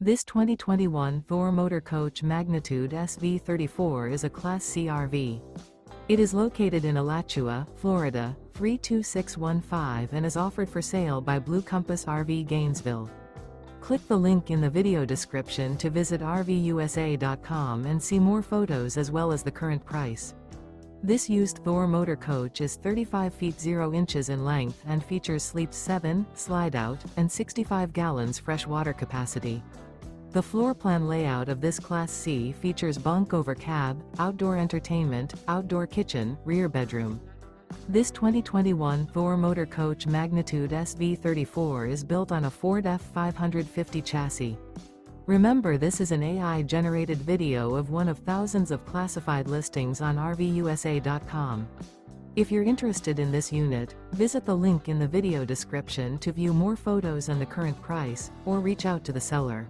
This 2021 Thor Motor Coach Magnitude SV34 is a Class C RV. It is located in Alachua, Florida, 32615 and is offered for sale by Blue Compass RV Gainesville. Click the link in the video description to visit RVUSA.com and see more photos as well as the current price. This used Thor motor coach is 35 feet 0 inches in length and features sleeps 7, slide-out, and 65 gallons fresh water capacity. The floor plan layout of this Class C features bunk over cab, outdoor entertainment, outdoor kitchen, rear bedroom. This 2021 Thor Motor Coach Magnitude SV34 is built on a Ford F550 chassis. Remember, this is an AI-generated video of one of thousands of classified listings on RVUSA.com. If you're interested in this unit, visit the link in the video description to view more photos and the current price, or reach out to the seller.